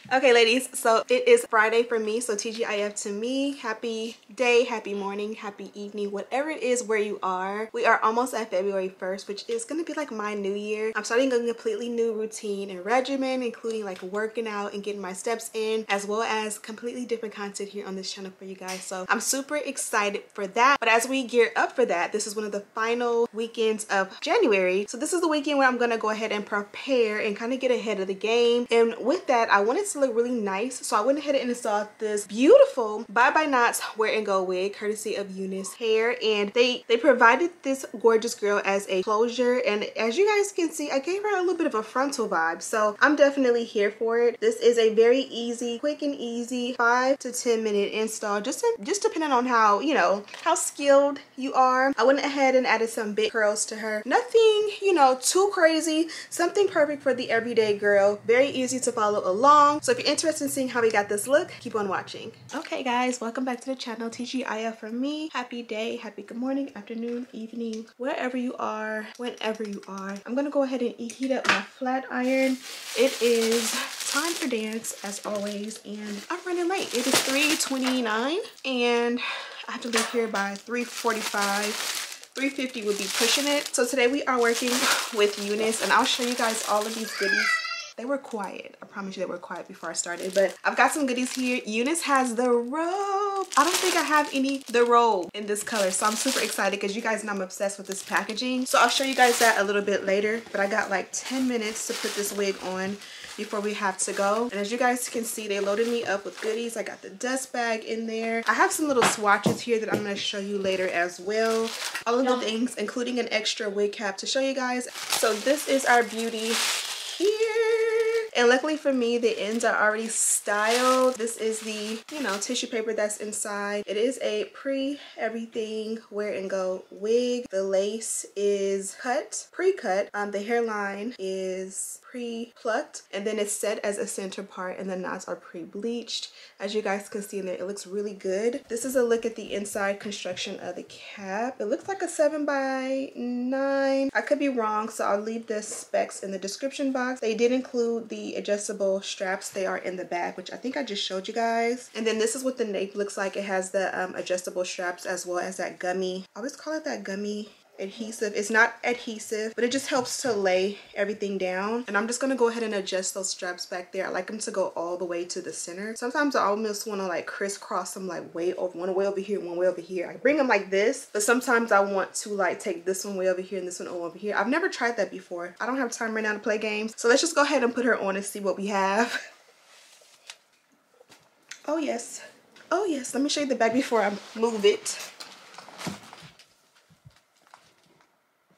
Okay, ladies, so it is Friday for me, so TGIF to me. Happy day, happy morning, happy evening, whatever it is where you are. We are almost at February 1st, which is going to be like my new year. I'm starting a completely new routine and regimen, including like working out and getting my steps in, as well as completely different content here on this channel for you guys. So I'm super excited for that. But as we gear up for that, this is one of the final weekends of January. So this is the weekend where I'm going to go ahead and prepare and kind of get ahead of the game. And with that, I wanted to look really nice, so I went ahead and installed this beautiful Bye Bye Knots Wear and Go wig courtesy of UNice Hair, and they provided this gorgeous girl as a closure, and as you guys can see, I gave her a little bit of a frontal vibe, so I'm definitely here for it. This is a very easy, quick and easy 5 to 10 minute install, just depending on how, you know, how skilled you are. I went ahead and added some big curls to her. Nothing, you know, too crazy, something perfect for the everyday girl, very easy to follow along. So if you're interested in seeing how we got this look, keep on watching. Okay guys, welcome back to the channel. TGIF from me. Happy day, happy good morning, afternoon, evening, wherever you are, whenever you are. I'm gonna go ahead and heat up my flat iron. It is time for dance as always, and I'm running late. It is 3:29 and I have to leave here by 3:45. 3:50 would be pushing it. So today we are working with UNice, and I'll show you guys all of these goodies. They were quiet. I promise you they were quiet before I started, but I've got some goodies here. UNice has the robe. I don't think I have the robe in this color, so I'm super excited because you guys know I'm obsessed with this packaging. So I'll show you guys that a little bit later, but I got like 10 minutes to put this wig on before we have to go. And as you guys can see, they loaded me up with goodies. I got the dust bag in there. I have some little swatches here that I'm going to show you later as well. All of the things, including an extra wig cap to show you guys. So this is our beauty here, and luckily for me, the ends are already styled. This is the, you know, tissue paper that's inside. It is a pre-everything wear and go wig. The lace is pre-cut. The hairline is pre-plucked, and then it's set as a center part, and the knots are pre-bleached. As you guys can see in there, it looks really good. This is a look at the inside construction of the cap. It looks like a 7x9. I could be wrong, so I'll leave the specs in the description box. They did include the adjustable straps. They are in the back, which I think I just showed you guys. And then this is what the nape looks like. It has the adjustable straps as well as that gummy, I always call it that gummy adhesive. It's not adhesive, but it just helps to lay everything down. And I'm just gonna go ahead and adjust those straps back there. I like them to go all the way to the center. Sometimes I almost want to like crisscross them, like one way over here, one way over here. I bring them like this, but sometimes I want to like take this one way over here and this one over here. I've never tried that before. I don't have time right now to play games, so let's just go ahead and put her on and see what we have. Oh yes, oh yes, let me show you the back before I move it.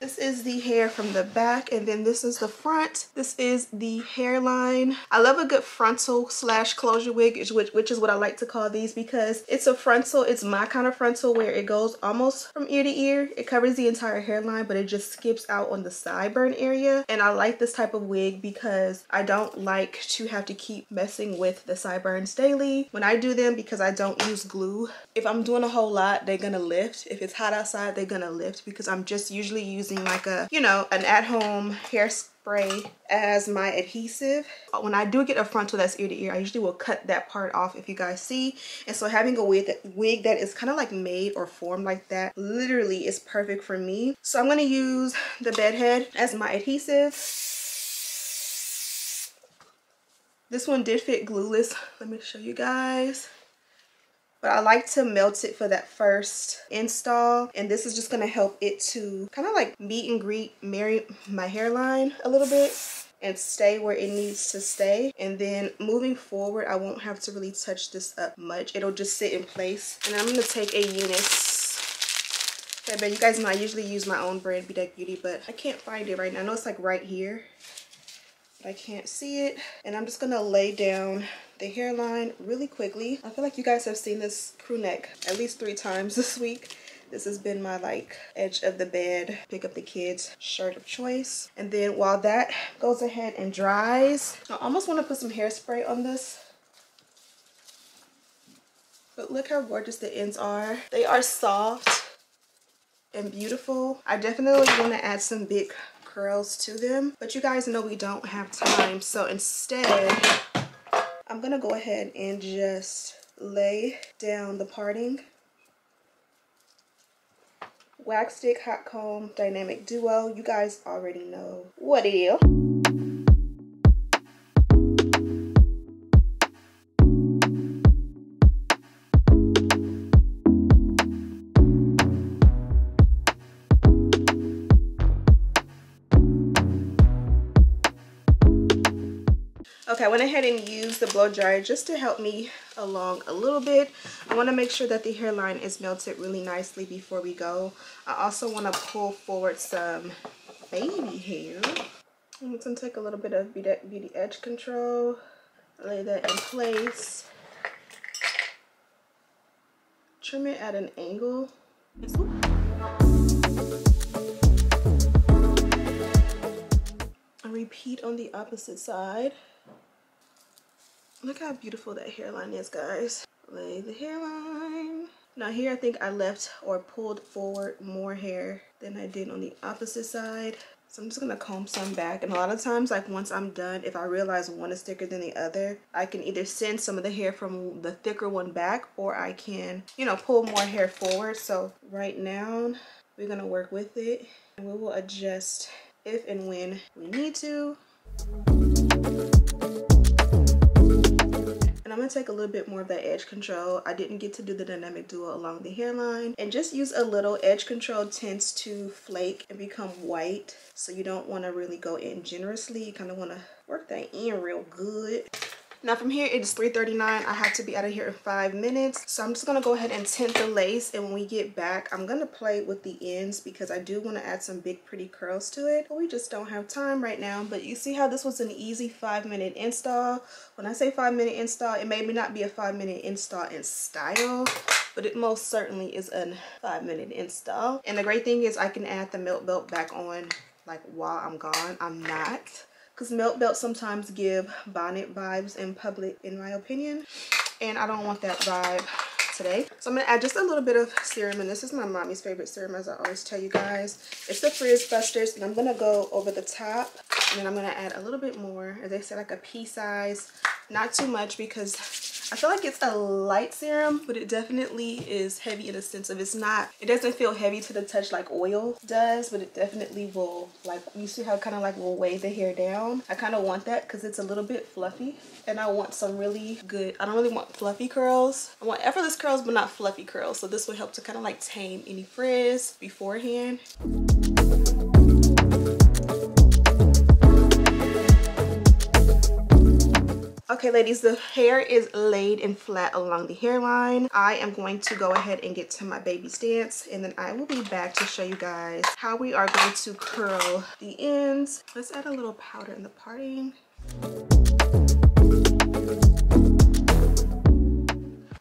This is the hair from the back, and then this is the front. This is the hairline. I love a good frontal slash closure wig, which is what I like to call these, because it's a frontal. It's my kind of frontal where it goes almost from ear to ear. It covers the entire hairline, but it just skips out on the sideburn area. And I like this type of wig because I don't like to have to keep messing with the sideburns daily when I do them, because I don't use glue. If I'm doing a whole lot, they're gonna lift. If it's hot outside, they're gonna lift, because I'm just usually using like a, you know, an at-home hairspray as my adhesive. When I do get a frontal that's ear to ear, I usually will cut that part off, if you guys see. And so having a wig that is kind of like made or formed like that literally is perfect for me. So I'm going to use the bed head as my adhesive. This one did fit glueless. Let me show you guys. But I like to melt it for that first install, and this is just going to help it to kind of like meet and greet, marry my hairline a little bit and stay where it needs to stay. And then moving forward, I won't have to really touch this up much. It'll just sit in place. And I'm going to take a UNice. Okay, but you guys know I usually use my own brand, Bedeck Beauty, but I can't find it right now. I know it's like right here, but I can't see it. And I'm just going to lay down the hairline really quickly. I feel like you guys have seen this crew neck at least 3 times this week. This has been my like edge of the bed, pick up the kids shirt of choice. And then while that goes ahead and dries, I almost want to put some hairspray on this. But look how gorgeous the ends are. They are soft and beautiful. I definitely want to add some big curls to them, but you guys know we don't have time. So instead, I'm gonna go ahead and just lay down the parting. Wax stick, hot comb, dynamic duo. You guys already know what it is. Okay, I went ahead and used the blow dryer just to help me along a little bit. I want to make sure that the hairline is melted really nicely before we go. I also want to pull forward some baby hair. I'm going to take a little bit of Bedeck Beauty Edge Control, lay that in place, trim it at an angle. And repeat on the opposite side. Look how beautiful that hairline is, guys. Lay the hairline. Now here I think I left or pulled forward more hair than I did on the opposite side. So I'm just gonna comb some back. And a lot of times, like once I'm done, if I realize one is thicker than the other, I can either send some of the hair from the thicker one back, or I can, you know, pull more hair forward. So right now, we're gonna work with it and we will adjust if and when we need to. I'm gonna take a little bit more of that edge control. I didn't get to do the dynamic duo along the hairline, and just use a little. Edge control tends to flake and become white, so you don't want to really go in generously. You kind of want to work that in real good. Now from here, it is 3:39. I have to be out of here in 5 minutes. So I'm just going to go ahead and tint the lace. And when we get back, I'm going to play with the ends because I do want to add some big pretty curls to it. But we just don't have time right now. But you see how this was an easy 5-minute install. When I say 5-minute install, it may not be a 5-minute install in style, but it most certainly is a 5-minute install. And the great thing is I can add the milk belt back on like while I'm gone. I'm not. Because milk belts sometimes give bonnet vibes in public, in my opinion. And I don't want that vibe today. So I'm going to add just a little bit of serum. And this is my mommy's favorite serum, as I always tell you guys. It's the Frizz Busters. And I'm going to go over the top. And then I'm going to add a little bit more. As I said, like a pea size. Not too much because I feel like it's a light serum, but it definitely is heavy in the sense of it doesn't feel heavy to the touch like oil does, but it definitely will, like, you see how it kind of like will weigh the hair down. I kind of want that because it's a little bit fluffy, and I want some really good, I don't really want fluffy curls. I want effortless curls, but not fluffy curls. So this will help to kind of like tame any frizz beforehand. Okay, ladies, the hair is laid and flat along the hairline. I am going to go ahead and get to my baby stance, and then I will be back to show you guys how we are going to curl the ends. Let's add a little powder in the parting.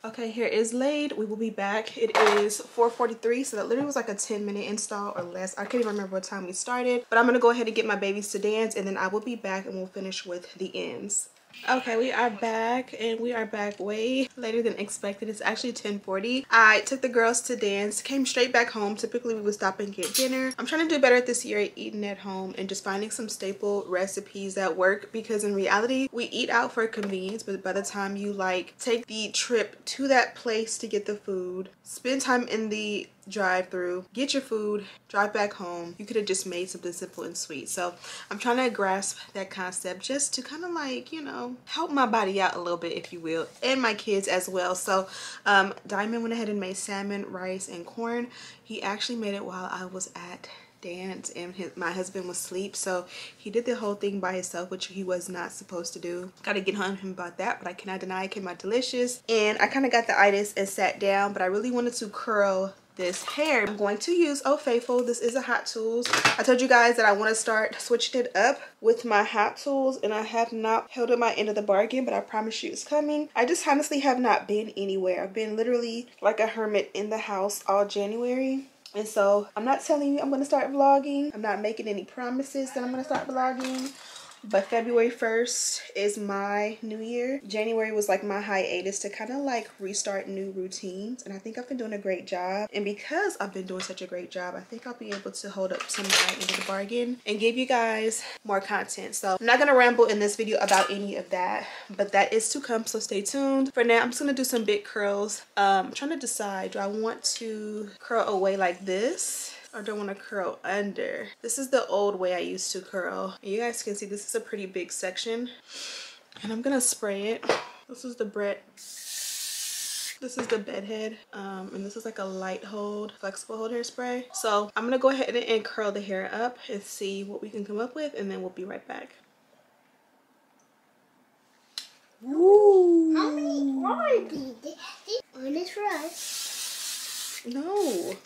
Okay, hair is laid. We will be back. It is 4:43, so that literally was like a 10-minute install or less. I can't even remember what time we started, but I'm gonna go ahead and get my babies to dance, and then I will be back and we'll finish with the ends. Okay, we are back, and we are back way later than expected. It's actually 10:40. I took the girls to dance, came straight back home. Typically we would stop and get dinner. I'm trying to do better this year at eating at home and just finding some staple recipes that work, because in reality we eat out for convenience, but by the time you like take the trip to that place to get the food, spend time in the drive-through, get your food, drive back home, you could have just made something simple and sweet. So I'm trying to grasp that concept just to kind of like, you know, help my body out a little bit, if you will, and my kids as well. So Diamond went ahead and made salmon, rice, and corn. He actually made it while I was at dance and my husband was asleep, so he did the whole thing by himself, which he was not supposed to do. Gotta get on him about that, but I cannot deny it came out delicious. And I kind of got the itis and sat down, but I really wanted to curl this hair. I'm going to use Oh Faithful. This is a Hot Tools. I told you guys that I want to start switching it up with my Hot Tools, and I have not held up my end of the bargain, but I promise you it's coming. I just honestly have not been anywhere. I've been literally like a hermit in the house all January. And so I'm not telling you I'm going to start vlogging. I'm not making any promises that I'm going to start vlogging. But February 1st is my new year. January was like my hiatus to kind of like restart new routines, and I think I've been doing a great job. And because I've been doing such a great job, I think I'll be able to hold up to my end of the bargain and give you guys more content. So I'm not gonna ramble in this video about any of that, but that is to come, so stay tuned. For now, I'm just gonna do some big curls. I'm trying to decide, do I want to curl away like this, or do I want to curl under? This is the old way I used to curl. And you guys can see this is a pretty big section. And I'm gonna spray it. This is the bed head. And this is like a light hold, flexible hold hairspray. So I'm gonna go ahead and curl the hair up and see what we can come up with, and then we'll be right back. Ooh. How many are these? One is for us. No.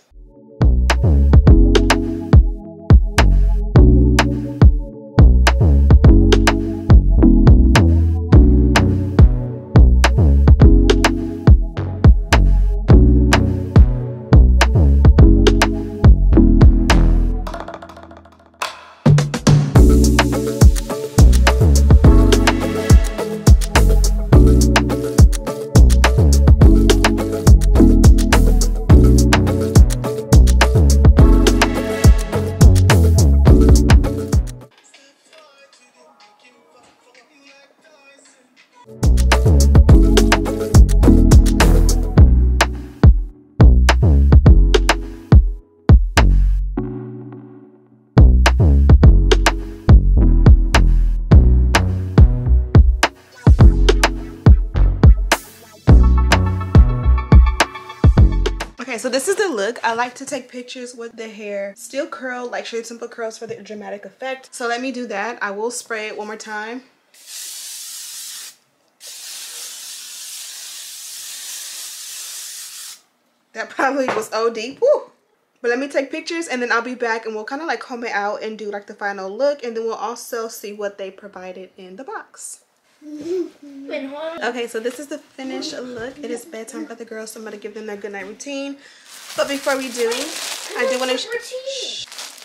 Okay, so this is the look. I like to take pictures with the hair still curled, like straight simple curls for the dramatic effect. So let me do that. I will spray it one more time. That probably was OD. Woo! But let me take pictures and then I'll be back and we'll kind of like comb it out and do like the final look, and then we'll also see what they provided in the box. Okay, so this is the finished look. It is bedtime for the girls, so I'm gonna give them their good night routine. But before we do, I do want to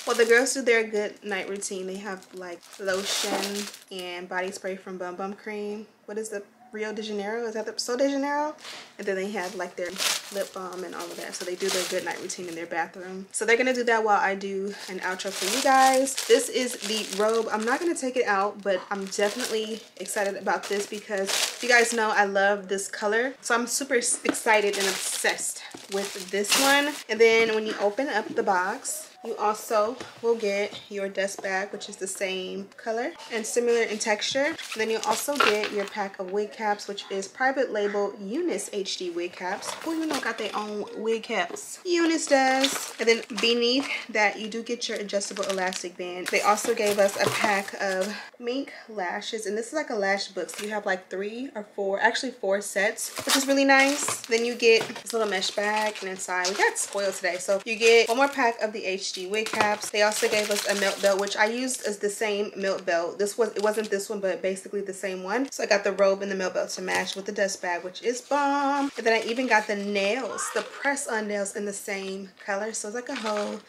well, the girls do their good night routine. They have like lotion and body spray from Bum Bum Cream. What is the Rio de Janeiro? Is that the Sol de Janeiro? And then they have like their lip balm and all of that. So they do their good night routine in their bathroom. So they're gonna do that while I do an outro for you guys. This is the robe. I'm not gonna take it out, but I'm definitely excited about this because you guys know I love this color. So I'm super excited and obsessed with this one. And then when you open up the box, you also will get your dust bag, which is the same color and similar in texture. And then you also get your pack of wig caps, which is private label UNice HD wig caps. Who you know got their own wig caps? UNice does. And then beneath that, you do get your adjustable elastic band. They also gave us a pack of mink lashes, and this is like a lash book. So you have like 3 or 4, actually 4 sets, which is really nice. Then you get this little mesh bag, and inside we got spoiled today. So you get one more pack of the HD wig caps. They also gave us a melt belt, which I used as the same melt belt. It wasn't this one, but basically the same one. So I got the robe and the melt belt to match with the dust bag, which is bomb. And then I even got the nails, the press-on nails in the same color. So it's like a whole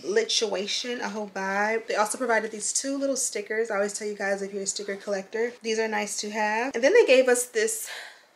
lituation, a whole vibe. They also provided these 2 little stickers. I always tell you guys, if you're a sticker collector, these are nice to have. And then they gave us this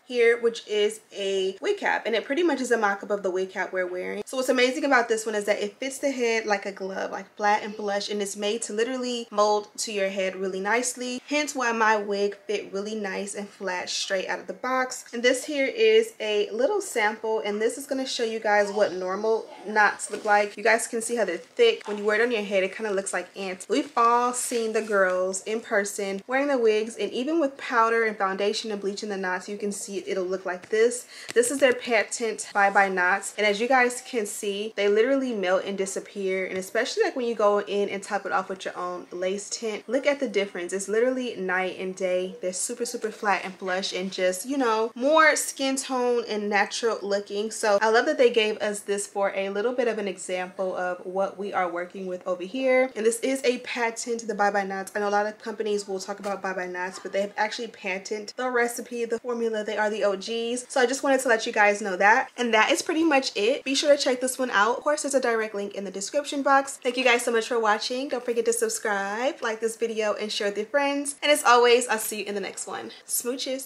here, which is a wig cap, and it pretty much is a mock-up of the wig cap we're wearing. So what's amazing about this one is that it fits the head like a glove, like flat and flush, and it's made to literally mold to your head really nicely, hence why my wig fit really nice and flat straight out of the box. And this here is a little sample, and this is going to show you guys what normal knots look like. You guys can see how they're thick. When you wear it on your head, it kind of looks like ants. We've all seen the girls in person wearing the wigs, and even with powder and foundation and bleaching the knots, you can see it'll look like this. This is their patent Bye Bye Knots, and as you guys can see, they literally melt and disappear. And especially like when you go in and top it off with your own lace tint, look at the difference. It's literally night and day. They're super flat and flush and just, you know, more skin tone and natural looking. So I love that they gave us this for a little bit of an example of what we are working with over here. And this is a patent, the Bye Bye Knots. I know a lot of companies will talk about Bye Bye Knots, but they have actually patented the recipe, the formula. They are are the OGs. So I just wanted to let you guys know that. And that is pretty much it. Be sure to check this one out. Of course, there's a direct link in the description box. Thank you guys so much for watching. Don't forget to subscribe, like this video, and share with your friends. And as always, I'll see you in the next one. Smooches.